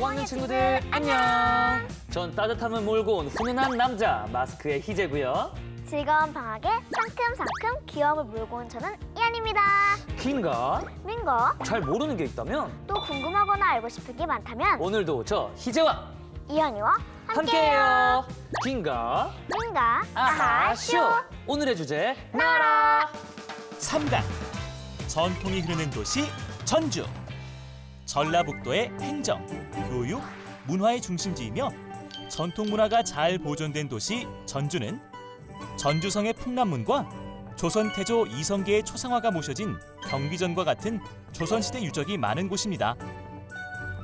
5학년 친구들 안녕. 전 따뜻함을 몰고 온 훈훈한 남자 마스크의 희재고요. 즐거운 방학에 상큼상큼 귀여움을 몰고 온 저는 이한입니다. 긴가? 민거, 잘 모르는 게 있다면 또 궁금하거나 알고 싶은 게 많다면 오늘도 저 희재와 이한이와 함께해요. 함께해요. 긴가? 민가, 아하 쇼. 오늘의 주제 나라. 3강 전통이 흐르는 도시 전주. 전라북도의 행정, 교육, 문화의 중심지이며 전통 문화가 잘 보존된 도시 전주는 전주성의 풍남문과 조선 태조 이성계의 초상화가 모셔진 경기전과 같은 조선시대 유적이 많은 곳입니다.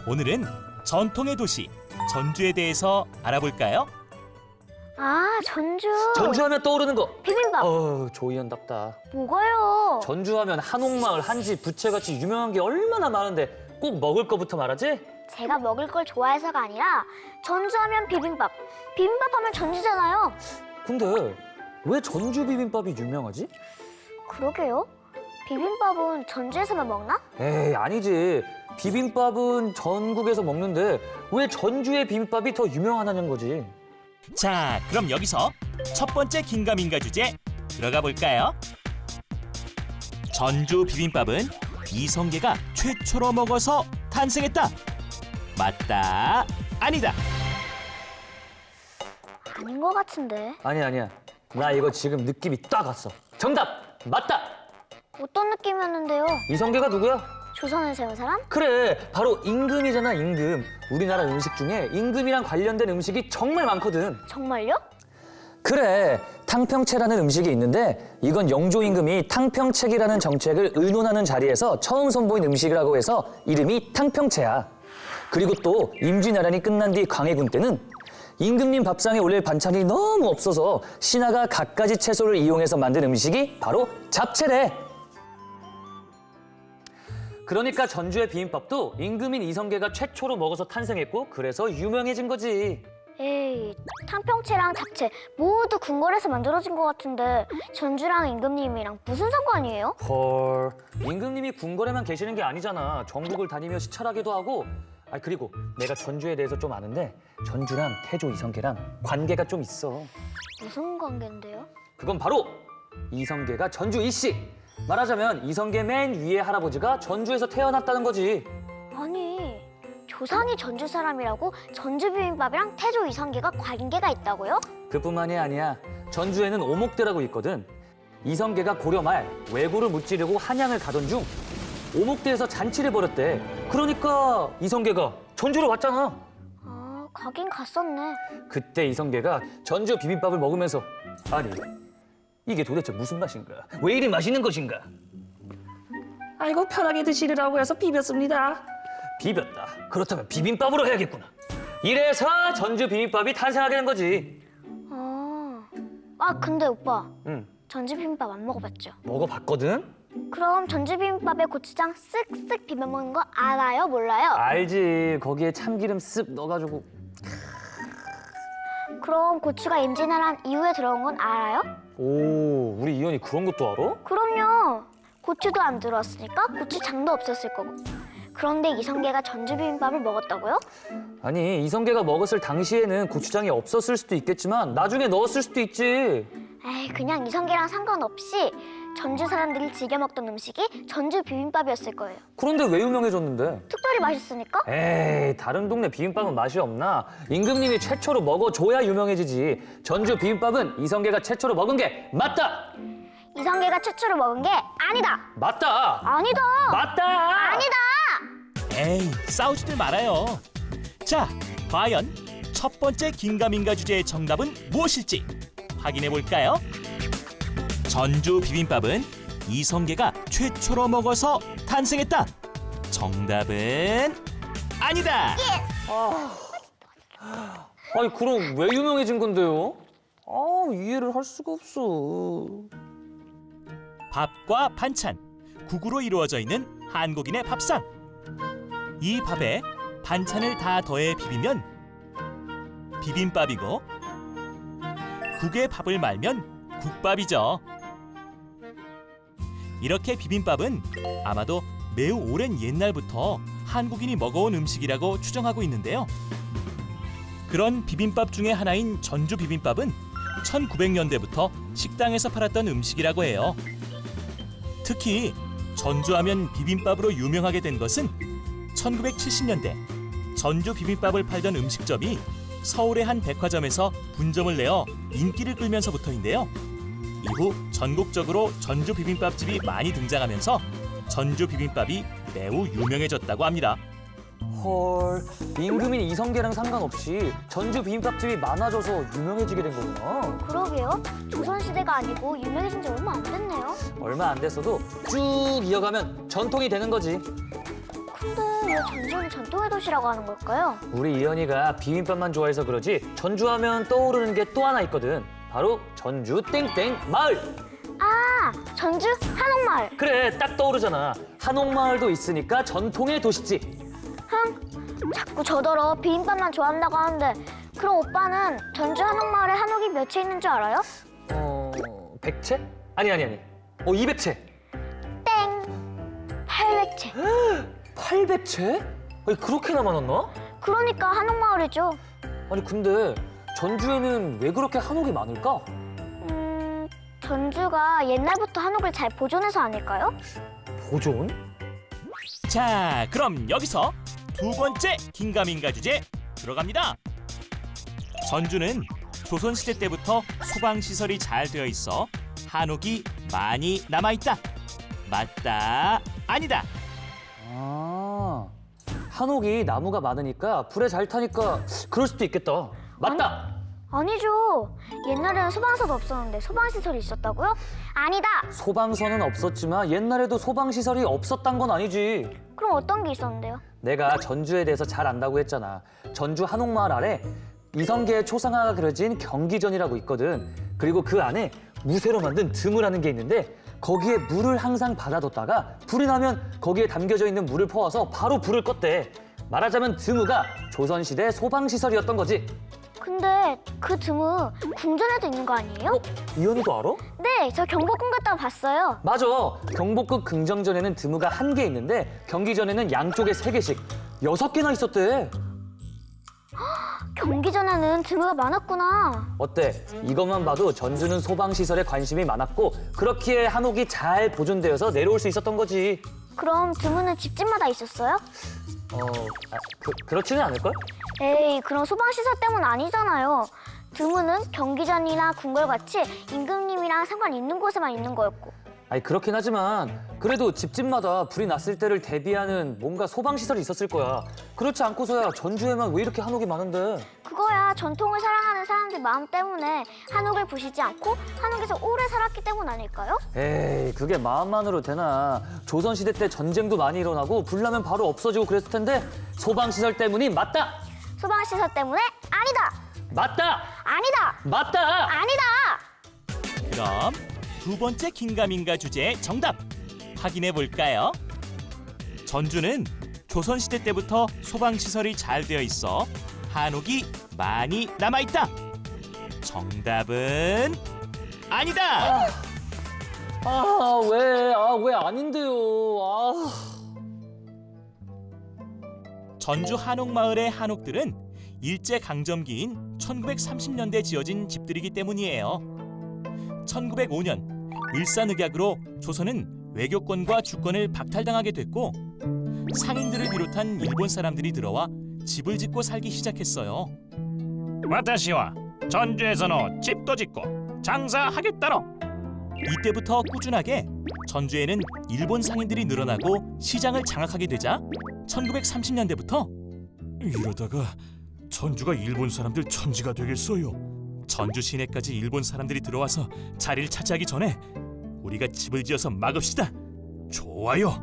오늘은 전통의 도시 전주에 대해서 알아볼까요? 아, 전주. 전주하면 떠오르는 거. 비빔밥. 조이현답다. 뭐가요? 전주하면 한옥마을, 한지, 부채같이 유명한 게 얼마나 많은데 꼭 먹을 거부터 말하지? 제가 먹을 걸 좋아해서가 아니라 전주하면 비빔밥. 비빔밥 하면 전주잖아요. 근데 왜 전주 비빔밥이 유명하지? 그러게요. 비빔밥은 전주에서만 먹나? 에이, 아니지. 비빔밥은 전국에서 먹는데 왜 전주의 비빔밥이 더 유명하다는 거지? 자, 그럼 여기서 첫 번째 긴가민가 주제 들어가 볼까요? 전주 비빔밥은 이성계가 최초로 먹어서 탄생했다. 맞다, 아니다. 아닌 것 같은데. 아니야. 나 이거 지금 느낌이 딱 왔어. 정답! 맞다! 어떤 느낌이었는데요? 이성계가 누구야? 조선을 세운 사람? 그래, 바로 임금이잖아, 임금. 우리나라 음식 중에 임금이랑 관련된 음식이 정말 많거든. 정말요? 그래, 탕평채라는 음식이 있는데 이건 영조 임금이 탕평책이라는 정책을 의논하는 자리에서 처음 선보인 음식이라고 해서 이름이 탕평채야. 그리고 또 임진왜란이 끝난 뒤 광해군 때는 임금님 밥상에 올릴 반찬이 너무 없어서 신하가 갖가지 채소를 이용해서 만든 음식이 바로 잡채래. 그러니까 전주의 비빔밥도 임금인 이성계가 최초로 먹어서 탄생했고 그래서 유명해진 거지. 에이, 탕평채랑 잡채 모두 궁궐에서 만들어진 것 같은데 전주랑 임금님이랑 무슨 상관이에요? 헐, 임금님이 궁궐에만 계시는 게 아니잖아. 전국을 다니며 시찰하기도 하고. 그리고 내가 전주에 대해서 좀 아는데 전주랑 태조 이성계랑 관계가 좀 있어. 무슨 관계인데요? 그건 바로 이성계가 전주 이씨. 말하자면 이성계 맨 위의 할아버지가 전주에서 태어났다는 거지. 아니, 조상이 전주 사람이라고 전주 비빔밥이랑 태조 이성계가 관계가 있다고요? 그뿐만이 아니야. 전주에는 오목대라고 있거든. 이성계가 고려 말 왜구를 무찌르고 한양을 가던 중 오목대에서 잔치를 벌였대. 그러니까 이성계가 전주로 왔잖아. 아, 가긴 갔었네. 그때 이성계가 전주 비빔밥을 먹으면서 아니, 이게 도대체 무슨 맛인가? 왜 이리 맛있는 것인가? 아이고, 편하게 드시라고 해서 비볐습니다. 비볐다. 그렇다면 비빔밥으로 해야겠구나. 이래서 전주 비빔밥이 탄생하게 된 거지. 근데 오빠, 응, 전주 비빔밥 안 먹어봤죠? 먹어봤거든? 그럼 전주 비빔밥에 고추장 쓱쓱 비벼 먹는 거 알아요? 몰라요? 알지. 거기에 참기름 쓱 넣어가지고. 그럼 고추가 임진왜란 이후에 들어온 건 알아요? 오, 우리 이현이 그런 것도 알아? 그럼요. 고추도 안 들어왔으니까 고추장도 없었을 거고. 그런데 이성계가 전주 비빔밥을 먹었다고요? 아니, 이성계가 먹었을 당시에는 고추장이 없었을 수도 있겠지만 나중에 넣었을 수도 있지. 에이, 그냥 이성계랑 상관없이 전주 사람들이 즐겨 먹던 음식이 전주 비빔밥이었을 거예요. 그런데 왜 유명해졌는데? 특별히 맛있으니까? 에이, 다른 동네 비빔밥은 맛이 없나? 임금님이 최초로 먹어줘야 유명해지지. 전주 비빔밥은 이성계가 최초로 먹은 게 맞다! 이성계가 최초로 먹은 게 아니다! 맞다! 아니다! 맞다! 아니다! 에이, 싸우지들 말아요. 자, 과연 첫 번째 긴가민가 주제의 정답은 무엇일지 확인해 볼까요? 전주 비빔밥은 이성계가 최초로 먹어서 탄생했다. 정답은 아니다. 아니, 그럼 왜 유명해진 건데요? 이해를 할 수가 없어. 밥과 반찬, 국으로 이루어져 있는 한국인의 밥상. 이 밥에 반찬을 다 더해 비비면 비빔밥이고 국에 밥을 말면 국밥이죠. 이렇게 비빔밥은 아마도 매우 오랜 옛날부터 한국인이 먹어온 음식이라고 추정하고 있는데요. 그런 비빔밥 중에 하나인 전주 비빔밥은 1900년대부터 식당에서 팔았던 음식이라고 해요. 특히 전주하면 비빔밥으로 유명하게 된 것은 1970년대 전주 비빔밥을 팔던 음식점이 서울의 한 백화점에서 분점을 내어 인기를 끌면서부터인데요. 이후 전국적으로 전주 비빔밥집이 많이 등장하면서 전주 비빔밥이 매우 유명해졌다고 합니다. 헐, 임금인 이성계랑 상관없이 전주 비빔밥집이 많아져서 유명해지게 된 거구나. 그러게요. 조선시대가 아니고 유명해진 지 얼마 안 됐네요. 얼마 안 됐어도 쭉 이어가면 전통이 되는 거지. 근데 왜 전주는 전통의 도시라고 하는 걸까요? 우리 이현이가 비빔밥만 좋아해서 그러지 전주하면 떠오르는 게 또 하나 있거든. 바로 전주 땡땡 마을. 아, 전주 한옥마을. 그래, 딱 떠오르잖아. 한옥마을도 있으니까 전통의 도시지. 자꾸 저더러 비빔밥만 좋아한다고 하는데 그럼 오빠는 전주 한옥마을에 한옥이 몇 채 있는 줄 알아요? 100채? 아니. 200채. 땡! 800채. 800채? 아니, 그렇게나 많았나? 그러니까 한옥마을이죠. 아니, 근데 전주에는 왜 그렇게 한옥이 많을까? 전주가 옛날부터 한옥을 잘 보존해서 아닐까요? 보존? 자, 그럼 여기서 두 번째 긴가민가 주제 들어갑니다. 전주는 조선시대 때부터 소방시설이 잘 되어 있어 한옥이 많이 남아있다. 맞다, 아니다. 아, 한옥이 나무가 많으니까 불에 잘 타니까 그럴 수도 있겠다. 맞다! 아니죠. 옛날에는 소방서도 없었는데 소방시설이 있었다고요? 아니다. 소방서는 없었지만 옛날에도 소방시설이 없었단 건 아니지. 그럼 어떤 게 있었는데요? 내가 전주에 대해서 잘 안다고 했잖아. 전주 한옥마을 아래 이성계의 초상화가 그려진 경기전이라고 있거든. 그리고 그 안에 무쇠로 만든 드무라는 게 있는데 거기에 물을 항상 받아뒀다가 불이 나면 거기에 담겨져 있는 물을 퍼와서 바로 불을 껐대. 말하자면 드무가 조선시대 소방시설이었던 거지. 근데 그 드무 궁전에도 있는 거 아니에요? 이현이도 알아? 네, 저 경복궁 갔다 봤어요. 맞아. 경복궁 긍정전에는 드무가 1개 있는데 경기전에는 양쪽에 3개씩 6개나 있었대. 경기전에는 드무가 많았구나. 어때? 이것만 봐도 전주는 소방시설에 관심이 많았고 그렇기에 한옥이 잘 보존되어서 내려올 수 있었던 거지. 그럼 드무는 집집마다 있었어요? 그렇지는 않을걸? 에이, 그럼 소방시설 때문 아니잖아요. 드무는 경기전이나 궁궐같이 임금님이랑 상관 있는 곳에만 있는 거였고. 아니 그렇긴 하지만 그래도 집집마다 불이 났을 때를 대비하는 뭔가 소방시설이 있었을 거야. 그렇지 않고서야 전주에만 왜 이렇게 한옥이 많은데? 그거야 전통을 사랑하는 사람들 마음 때문에 한옥을 부시지 않고 한옥에서 오래 살았기 때문 아닐까요? 에이, 그게 마음만으로 되나. 조선시대 때 전쟁도 많이 일어나고 불나면 바로 없어지고 그랬을 텐데 소방시설 때문이 맞다! 소방시설 때문에 아니다! 맞다! 아니다! 맞다! 아니다! 그럼 두 번째 긴가민가 주제의 정답 확인해 볼까요? 전주는 조선시대 때부터 소방시설이 잘 되어 있어 한옥이 많이 남아있다. 정답은 아니다. 왜 아닌데요. 전주 한옥마을의 한옥들은 일제강점기인 1930년대 지어진 집들이기 때문이에요. 1905년 을사늑약으로 조선은 외교권과 주권을 박탈당하게 됐고 상인들을 비롯한 일본 사람들이 들어와 집을 짓고 살기 시작했어요. 와타시와 전주에서는 집도 짓고 장사하겠다로. 이때부터 꾸준하게 전주에는 일본 상인들이 늘어나고 시장을 장악하게 되자 1930년대부터 이러다가 전주가 일본 사람들 천지가 되겠어요. 전주 시내까지 일본 사람들이 들어와서 자리를 차지하기 전에 우리가 집을 지어서 막읍시다. 좋아요.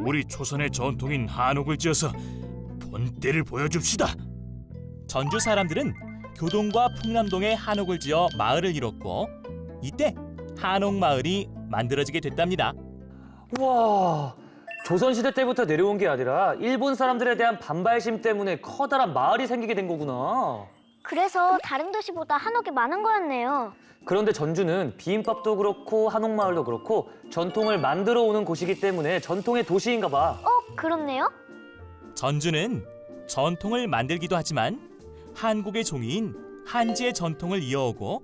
우리 조선의 전통인 한옥을 지어서 본때를 보여줍시다. 전주 사람들은 교동과 풍남동에 한옥을 지어 마을을 이뤘고 이때 한옥마을이 만들어지게 됐답니다. 와, 조선시대 때부터 내려온 게 아니라 일본 사람들에 대한 반발심 때문에 커다란 마을이 생기게 된 거구나. 그래서 다른 도시보다 한옥이 많은 거였네요. 그런데 전주는 비빔밥도 그렇고 한옥마을도 그렇고 전통을 만들어 오는 곳이기 때문에 전통의 도시인가 봐. 그렇네요. 전주는 전통을 만들기도 하지만 한국의 종이인 한지의 전통을 이어오고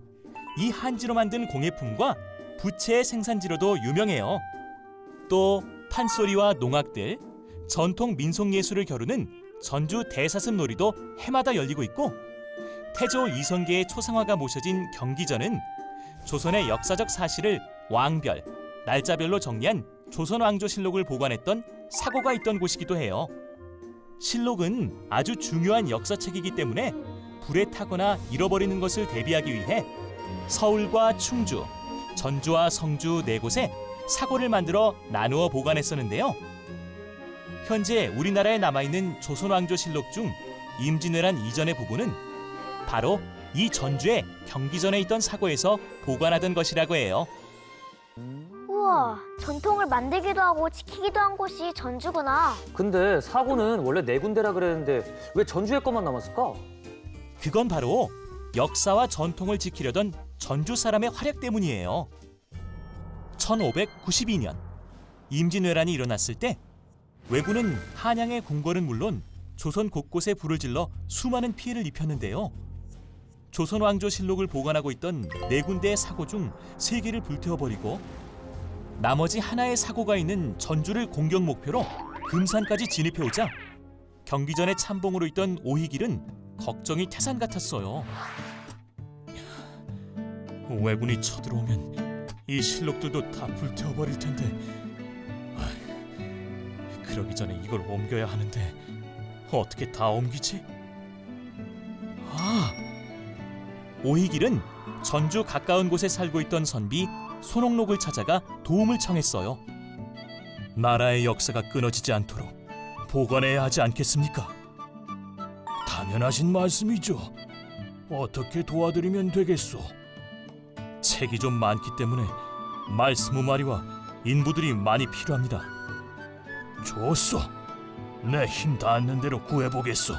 이 한지로 만든 공예품과 부채의 생산지로도 유명해요. 또 판소리와 농악들, 전통 민속예술을 겨루는 전주 대사슴놀이도 해마다 열리고 있고 태조 이성계의 초상화가 모셔진 경기전은 조선의 역사적 사실을 왕별, 날짜별로 정리한 조선왕조실록을 보관했던 사고가 있던 곳이기도 해요. 실록은 아주 중요한 역사책이기 때문에 불에 타거나 잃어버리는 것을 대비하기 위해 서울과 충주, 전주와 성주 4곳에 사고를 만들어 나누어 보관했었는데요. 현재 우리나라에 남아있는 조선왕조실록 중 임진왜란 이전의 부분은 바로 이 전주의 경기전에 있던 사고에서 보관하던 것이라고 해요. 우와, 전통을 만들기도 하고 지키기도 한 곳이 전주구나. 근데 사고는 원래 4군데라 그랬는데 왜 전주에 것만 남았을까? 그건 바로 역사와 전통을 지키려던 전주 사람의 활약 때문이에요. 1592년 임진왜란이 일어났을 때 왜군은 한양의 궁궐은 물론 조선 곳곳에 불을 질러 수많은 피해를 입혔는데요. 조선왕조실록을 보관하고 있던 4군데의 사고 중 3개를 불태워버리고 나머지 하나의 사고가 있는 전주를 공격 목표로 금산까지 진입해오자 경기전의 참봉으로 있던 오희길은 걱정이 태산 같았어요. 왜군이 쳐들어오면 이 실록들도 다 불태워버릴 텐데 그러기 전에 이걸 옮겨야 하는데 어떻게 다 옮기지? 오희길은 전주 가까운 곳에 살고 있던 선비 손옥록을 찾아가 도움을 청했어요. 나라의 역사가 끊어지지 않도록 보관해야 하지 않겠습니까? 당연하신 말씀이죠. 어떻게 도와드리면 되겠소? 책이 좀 많기 때문에 말 20마리와 인부들이 많이 필요합니다. 좋소. 내 힘 닿는 대로 구해보겠소.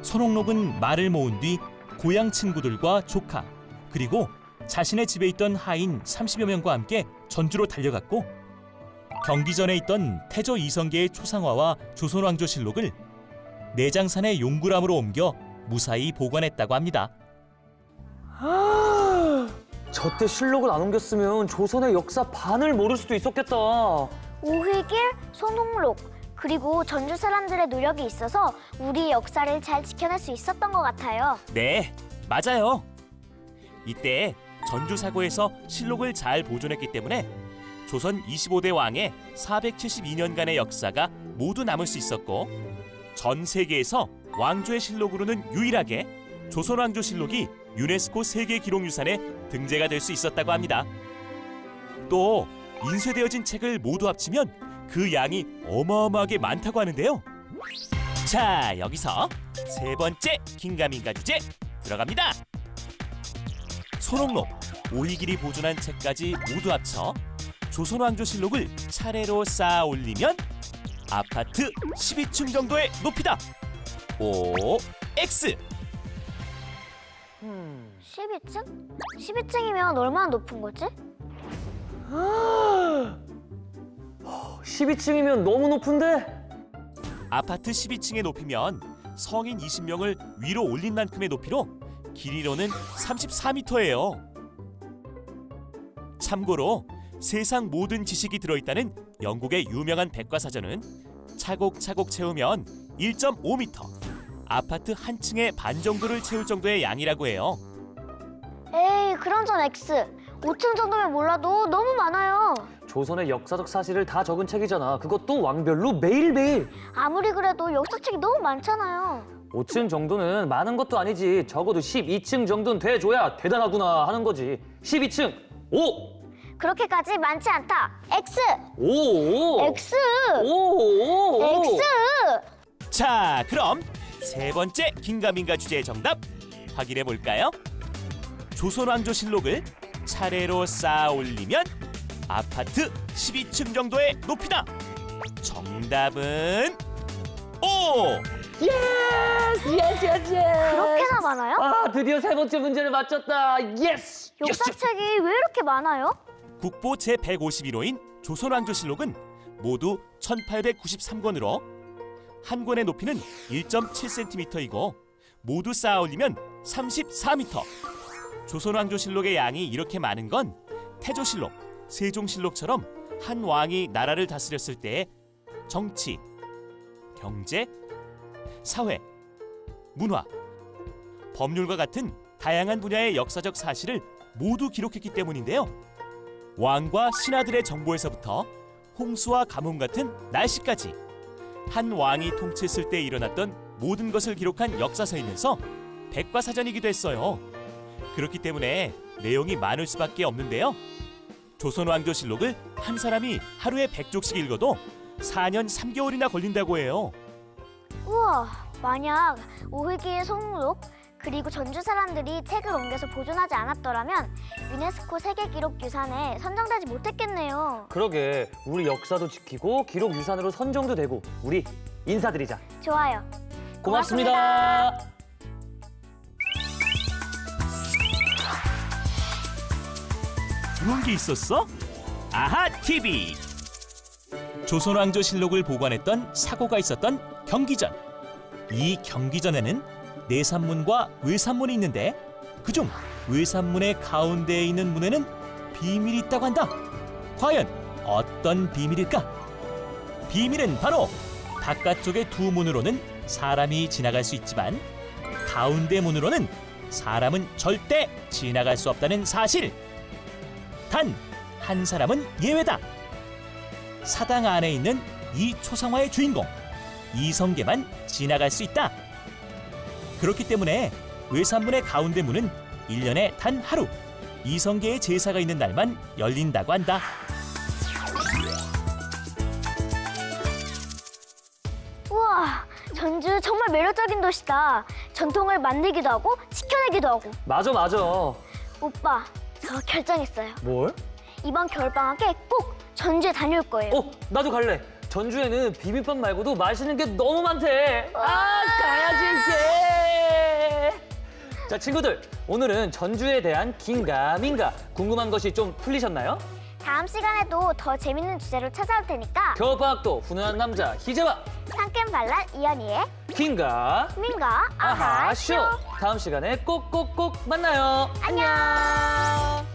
손옥록은 말을 모은 뒤 고향 친구들과 조카 그리고 자신의 집에 있던 하인 30여 명과 함께 전주로 달려갔고 경기전에 있던 태조 이성계의 초상화와 조선왕조실록을 내장산의 용구람으로 옮겨 무사히 보관했다고 합니다. 저때 실록을 안 옮겼으면 조선의 역사 반을 모를 수도 있었겠다. 오희길, 손옥록, 그리고 전주 사람들의 노력이 있어서 우리 역사를 잘 지켜낼 수 있었던 것 같아요. 네, 맞아요. 이때 전주 사고에서 실록을 잘 보존했기 때문에 조선 25대 왕의 472년간의 역사가 모두 남을 수 있었고 전 세계에서 왕조의 실록으로는 유일하게 조선왕조실록이 유네스코 세계기록유산에 등재가 될 수 있었다고 합니다. 또 인쇄되어진 책을 모두 합치면 그 양이 어마어마하게 많다고 하는데요. 자, 여기서 3번째 긴가민가 주제 들어갑니다. 손옥록, 오희길이 보존한 책까지 모두 합쳐 조선왕조실록을 차례로 쌓아 올리면 아파트 12층 정도의 높이다. O, X. 12층? 12층이면 얼마나 높은 거지? 12층이면 너무 높은데? 아파트 12층의 높이면 성인 20명을 위로 올린 만큼의 높이로 길이로는 34m예요. 참고로 세상 모든 지식이 들어있다는 영국의 유명한 백과사전은 차곡차곡 채우면 1.5m, 아파트 한 층의 반 정도를 채울 정도의 양이라고 해요. 에이, 그럼 전 X. 5층 정도면 몰라도 너무 많아요. 조선의 역사적 사실을 다 적은 책이잖아. 그것도 왕별로 매일매일. 아무리 그래도 역사책이 너무 많잖아요. 5층 정도는 많은 것도 아니지. 적어도 12층 정도는 돼줘야 대단하구나 하는 거지. 12층 5! 그렇게까지 많지 않다. X! 5! X! 오! X! 자, 그럼 3번째 긴가민가 주제의 정답 확인해 볼까요? 조선왕조실록을 차례로 쌓아 올리면 아파트 12층 정도의 높이다. 정답은 O! 예스! 그렇게나 많아요? 아, 드디어 3번째 문제를 맞췄다. 예스! 역사책이 왜 이렇게 많아요? 국보 제151호인 조선왕조실록은 모두 1893권으로 한 권의 높이는 1.7cm이고 모두 쌓아 올리면 34m. 조선왕조실록의 양이 이렇게 많은 건 태조실록, 세종실록처럼 한 왕이 나라를 다스렸을 때의 정치, 경제, 사회, 문화, 법률과 같은 다양한 분야의 역사적 사실을 모두 기록했기 때문인데요. 왕과 신하들의 정보에서부터 홍수와 가뭄 같은 날씨까지 한 왕이 통치했을 때 일어났던 모든 것을 기록한 역사서이면서 백과사전이기도 했어요. 그렇기 때문에 내용이 많을 수밖에 없는데요. 조선왕조실록을 한 사람이 하루에 100쪽씩 읽어도 4년 3개월이나 걸린다고 해요. 우와, 만약 오회기의 성록 그리고 전주 사람들이 책을 옮겨서 보존하지 않았더라면 유네스코 세계기록유산에 선정되지 못했겠네요. 그러게, 우리 역사도 지키고 기록 유산으로 선정도 되고 우리 인사드리자. 좋아요. 고맙습니다. 그런 게 있었어? 아하 TV. 조선왕조실록을 보관했던 사고가 있었던 경기전. 이 경기전에는 내산문과 외산문이 있는데 그중 외산문의 가운데에 있는 문에는 비밀이 있다고 한다. 과연 어떤 비밀일까? 비밀은 바로 바깥쪽의 두 문으로는 사람이 지나갈 수 있지만 가운데 문으로는 사람은 절대 지나갈 수 없다는 사실. 단 한 사람은 예외다. 사당 안에 있는 이 초상화의 주인공 이성계만 지나갈 수 있다. 그렇기 때문에 외산문의 가운데 문은 1년에 단 하루 이성계의 제사가 있는 날만 열린다고 한다. 우와, 전주 정말 매력적인 도시다. 전통을 만들기도 하고 지켜내기도 하고. 맞아. 오빠, 저 결정했어요. 뭘? 이번 겨울방학에 꼭 전주에 다녀올 거예요. 나도 갈래. 전주에는 비빔밥 말고도 맛있는 게 너무 많대. 가야지 이제. 자, 친구들, 오늘은 전주에 대한 긴가민가 궁금한 것이 좀 풀리셨나요? 다음 시간에도 더 재밌는 주제로 찾아올 테니까 겨울방학도 훈훈한 남자 희재와 상큼발랄 이연희의 긴가 민가 아하 쇼. 다음 시간에 꼭꼭꼭 만나요. 안녕.